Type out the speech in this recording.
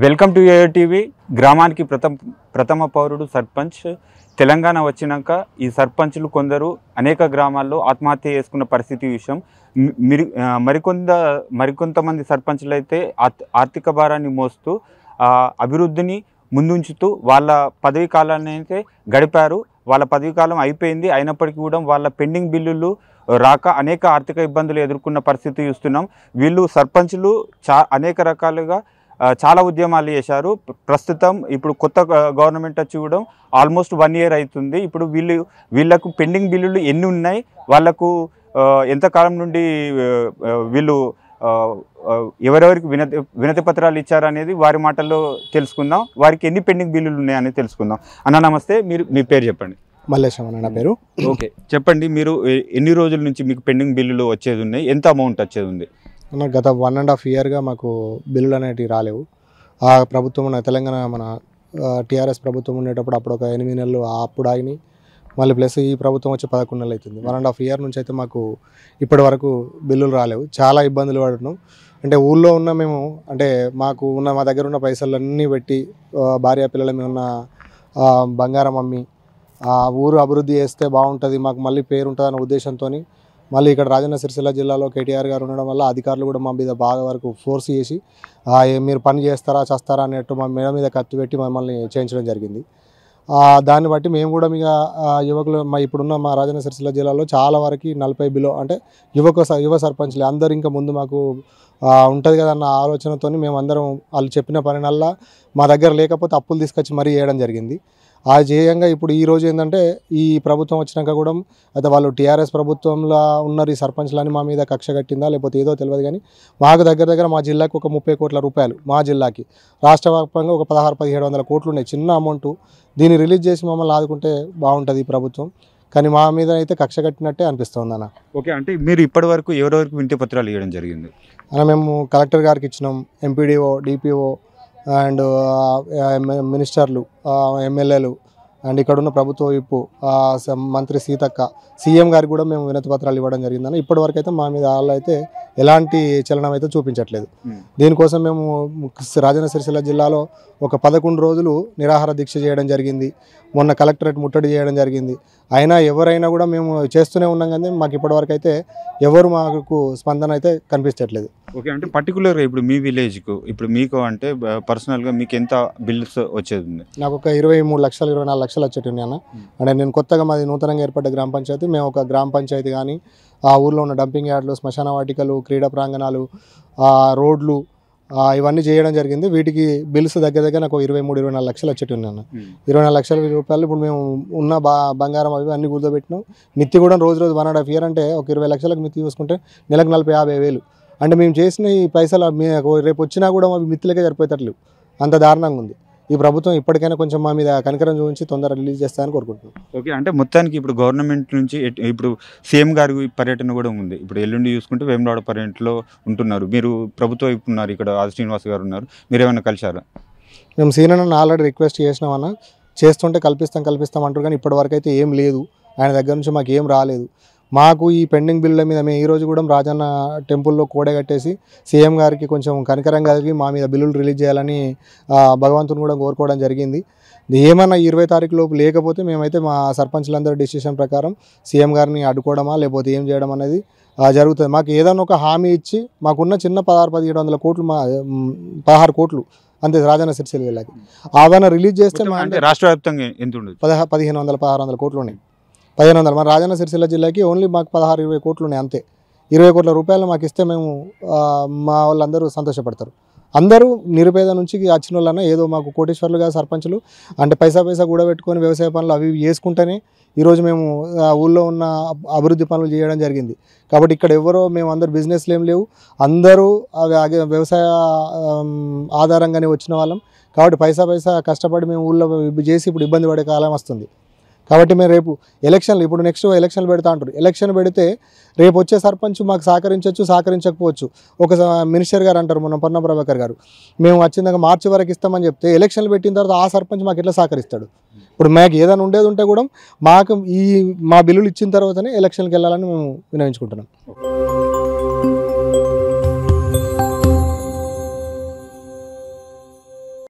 Welcome to ఏయో TV. గ్రామానికి ప్రథమ పౌరుడు సర్పంచ్. తెలంగాణ వచ్చినాక ఈ సర్పంచులు కొందరు అనేక గ్రామాల్లో ఆత్మహత్య చేసుకున్న పరిస్థితి విషయం. మరికొంతమంది సర్పంచులు అయితే ఆర్థిక భారాన్ని మోస్తూ అభివృద్ధిని ముందుంచుతూ వాళ్ళ పదవీ కాలాన్ని అయితే గడిపారు. వాళ్ళ పదవీ కాలం అయిపోయింది, అయినప్పటికీ కూడా వాళ్ళ పెండింగ్ బిల్లులు రాక అనేక ఆర్థిక ఇబ్బందులు ఎదుర్కొన్న పరిస్థితి చూస్తున్నాం. వీళ్ళు సర్పంచులు అనేక రకాలుగా చాలా ఉద్యమాలు చేశారు. ప్రస్తుతం ఇప్పుడు కొత్త గవర్నమెంట్ వచ్చి కూడా ఆల్మోస్ట్ 1 year అవుతుంది. ఇప్పుడు వీళ్ళకు పెండింగ్ బిల్లులు ఎన్ని ఉన్నాయి, వాళ్ళకు ఎంతకాలం నుండి వీళ్ళు ఎవరెవరికి వినతి పత్రాలు ఇచ్చారనేది వారి మాటల్లో తెలుసుకుందాం. వారికి ఎన్ని పెండింగ్ బిల్లులు ఉన్నాయని తెలుసుకుందాం. అన్న నమస్తే, మీ పేరు చెప్పండి. మల్లేశం అన్న నా పేరు. ఓకే, చెప్పండి, మీరు ఎన్ని రోజుల నుంచి మీకు పెండింగ్ బిల్లులు వచ్చేది ఉన్నాయి, ఎంత అమౌంట్ వచ్చేది ఉంది? గత 1.5 yearగా మాకు బిల్లులు అనేటివి రాలేవు. ఆ ప్రభుత్వం తెలంగాణ మన టీఆర్ఎస్ ప్రభుత్వం ఉండేటప్పుడు అప్పుడు ఒక 8 నెలలు అప్పుడు ఆగినాయి. మళ్ళీ ప్లస్ ఈ ప్రభుత్వం వచ్చి 11 నెలలు అవుతుంది. 1.5 year నుంచి అయితే మాకు ఇప్పటి వరకు బిల్లులు రాలేవు. చాలా ఇబ్బందులు పడుతున్నాం. అంటే ఊళ్ళో ఉన్న మేము అంటే మా దగ్గర ఉన్న పైసలన్నీ పెట్టి భార్య పిల్లల మీద ఉన్న బంగారం అమ్మి ఆ ఊరు అభివృద్ధి చేస్తే బాగుంటుంది, మాకు మళ్ళీ పేరు ఉంటుంది అనే ఉద్దేశంతో మళ్ళీ ఇక్కడ రాజన్న సిరిసిల్ల జిల్లాలో కేటీఆర్ గారు ఉండడం వల్ల అధికారులు కూడా మా మీద బాగా వరకు ఫోర్స్ చేసి మీరు పని చేస్తారా చేస్తారా అన్నట్టు మా మీద కత్తి పెట్టి మమ్మల్ని చేయించడం జరిగింది. దాన్ని బట్టి మేము కూడా ఇక యువకులు ఇప్పుడున్న మా రాజన్న సిరిసిల్ల జిల్లాలో చాలా వరకు 40 బిలో అంటే యువ సర్పంచ్లే అందరు ఇంకా ముందు మాకు ఉంటుంది కదా అన్న ఆలోచనతో మేము అందరం వాళ్ళు చెప్పిన పనినల్లా మా దగ్గర లేకపోతే అప్పులు తీసుకొచ్చి మరీ చేయడం జరిగింది. ఆ జేయంగా ఇప్పుడు ఈరోజు ఏంటంటే ఈ ప్రభుత్వం వచ్చినాక కూడా అయితే వాళ్ళు టీఆర్ఎస్ ప్రభుత్వంలో ఉన్నారు ఈ సర్పంచ్లని మా మీద కక్ష కట్టిందా లేకపోతే ఏదో తెలియదు, కానీ మాకు దగ్గర మా జిల్లాకి ఒక 30 కోట్ల రూపాయలు, మా జిల్లాకి రాష్ట్ర వ్యాప్తంగా ఒక 1600-1700 కోట్లు ఉన్నాయి. చిన్న అమౌంట్, దీన్ని రిలీజ్ చేసి మమ్మల్ని ఆదుకుంటే బాగుంటుంది ఈ ప్రభుత్వం, కానీ మా మీద అయితే కక్ష కట్టినట్టే అనిపిస్తుంది అన్న. ఓకే, అంటే మీరు ఇప్పటి వరకు ఎవరెవరికి వినతి పత్రాలు ఇవ్వడం జరిగింది అన్న? మేము కలెక్టర్ గారికి ఇచ్చినాం, ఎంపీడీఓ, డిపిఓ అండ్ మినిస్టర్లు, ఎమ్మెల్యేలు అండ్ ఇక్కడున్న ప్రభుత్వ వైపు మంత్రి సీతక్క, సీఎం గారికి కూడా మేము వినతి పత్రాలు ఇవ్వడం జరిగిందని. ఇప్పటి వరకు అయితే మా మీద వాళ్ళు అయితే ఎలాంటి చలనం అయితే చూపించట్లేదు. దీనికోసం మేము రాజన్న సిరిసిల్ల జిల్లాలో ఒక 11 రోజులు నిరాహార దీక్ష చేయడం జరిగింది. మొన్న కలెక్టరేట్ ముట్టడి చేయడం జరిగింది. అయినా ఎవరైనా కూడా మేము చేస్తూనే ఉన్నాం, కానీ మాకు ఇప్పటివరకు అయితే ఎవరు మాకు స్పందన అయితే కనిపించట్లేదు. ఓకే, అంటే పర్టికులర్గా ఇప్పుడు మీ విలేజ్కు ఇప్పుడు మీకు అంటే పర్సనల్గా మీకు ఎంత బిల్స్ వచ్చేది ఉంది? నాకు ఒక 23 లక్షలు 24 లక్షలు వచ్చేటి ఉన్నాయి అన్న. అంటే నేను కొత్తగా మాది నూతనంగా ఏర్పడ్డ గ్రామ పంచాయతీ, మేము ఒక గ్రామ పంచాయతీ కానీ ఆ ఊర్లో ఉన్న డంపింగ్ యార్డ్లు, శ్మశాన వాటికలు, క్రీడా ప్రాంగణాలు, రోడ్లు ఇవన్నీ చేయడం జరిగింది. వీటికి బిల్స్ దగ్గర నాకు 23-24 లక్షలు వచ్చేటి ఉన్నాయి అన్న. 24 లక్షల రూపాయలు ఇప్పుడు మేము ఉన్న బంగారం అవి అన్ని కూర్చోబెట్టినాం. మిత్తి కూడా రోజు 1.5 year అంటే ఒక 20 లక్షలకు మిత్తి చూసుకుంటే నెలకు 40-50 వేలు. అంటే మేము చేసిన ఈ పైసలు రేపు వచ్చినా కూడా అవి మిత్తులకే సరిపోయేటట్లు అంత దారుణంగా ఉంది. ఈ ప్రభుత్వం ఇప్పటికైనా కొంచెం మా మీద కనికరం చూపించి తొందరగా రిలీజ్ చేస్తానని కోరుకుంటున్నాం. ఓకే, అంటే మొత్తానికి ఇప్పుడు గవర్నమెంట్ నుంచి ఇప్పుడు సీఎం గారి పర్యటన కూడా ఉంది. ఇప్పుడు ఎల్లుండి చూసుకుంటే వేములవాడ పర్యటనలో ఉంటున్నారు. మీరు ప్రభుత్వ వైపు ఉన్నారు, ఇక్కడ ఆది శ్రీనివాస్ గారు ఉన్నారు, మీరు ఏమైనా కలిశారా? మేము సీనియర్ని ఆల్రెడీ రిక్వెస్ట్ చేసినామన్నా, చేస్తుంటే కల్పిస్తాం అంటారు, కానీ ఇప్పటివరకు అయితే ఏం లేదు. ఆయన దగ్గర నుంచి మాకు ఏం రాలేదు. మాకు ఈ పెండింగ్ బిల్లుల మీద మేము ఈరోజు కూడా రాజన్న టెంపుల్లో కోడే కట్టేసి సీఎం గారికి కొంచెం కనికరం కలిగి మా మీద బిల్లులు రిలీజ్ చేయాలని భగవంతుని కూడా కోరుకోవడం జరిగింది. ఏమన్నా 20 తారీఖు లోపు లేకపోతే మేమైతే మా సర్పంచ్లందరూ డిసిషన్ ప్రకారం సీఎం గారిని అడ్డుకోవడమా లేకపోతే ఏం చేయడం అనేది జరుగుతుంది. మాకు ఏదైనా ఒక హామీ ఇచ్చి మాకున్న చిన్న 1600-1700 కోట్లు 16 కోట్లు అంతే రాజన్న సిరిసిల్ల జిల్లాకి ఆదాన రిలీజ్ చేస్తే రాష్ట్ర వ్యాప్తంగా ఎంత ఉండదు? 1500-1600 కోట్లు ఉన్నాయి. 1500 మన రాజన్న సిరిసిల్ల జిల్లాకి ఓన్లీ మాకు 16-20 కోట్లు ఉన్నాయి అంతే. 20 కోట్ల రూపాయలు మాకు ఇస్తే మేము మా వాళ్ళందరూ సంతోషపడతారు. అందరూ నిరుపేద నుంచి వచ్చిన వాళ్ళన్నా ఏదో మాకు కోటేశ్వర్లుగా సర్పంచులు అంటే పైసా కూడబెట్టుకొని వ్యవసాయ పనులు అవి చేసుకుంటేనే ఈరోజు మేము ఊళ్ళో ఉన్న అభివృద్ధి పనులు చేయడం జరిగింది. కాబట్టి ఇక్కడ ఎవరో మేము అందరూ బిజినెస్లు ఏం లేవు, అందరూ వ్యవసాయ ఆధారంగానే వచ్చిన వాళ్ళం. కాబట్టి పైసా కష్టపడి మేము ఊళ్ళో చేసి ఇప్పుడు ఇబ్బంది పడే కాలం వస్తుంది. కాబట్టి మేము రేపు ఎలక్షన్లు ఇప్పుడు నెక్స్ట్ ఎలక్షన్లు పెడతా అంటారు. ఎలక్షన్ పెడితే రేపు వచ్చే సర్పంచ్ మాకు సహకరించవచ్చు, సహకరించకపోవచ్చు. ఒక మినిస్టర్ గారు అంటారు మొన్న పొన్నం ప్రభాకర్ గారు, మేము వచ్చిందాక మార్చి వరకు ఇస్తామని చెప్తే ఎలక్షన్లు పెట్టిన తర్వాత ఆ సర్పంచ్ మాకు ఎట్లా సహకరిస్తాడు? ఇప్పుడు మాకు ఏదైనా ఉండేది ఉంటే కూడా మాకు మా బిల్లులు ఇచ్చిన తర్వాతనే ఎలక్షన్కి వెళ్ళాలని మేము వినవించుకుంటున్నాం.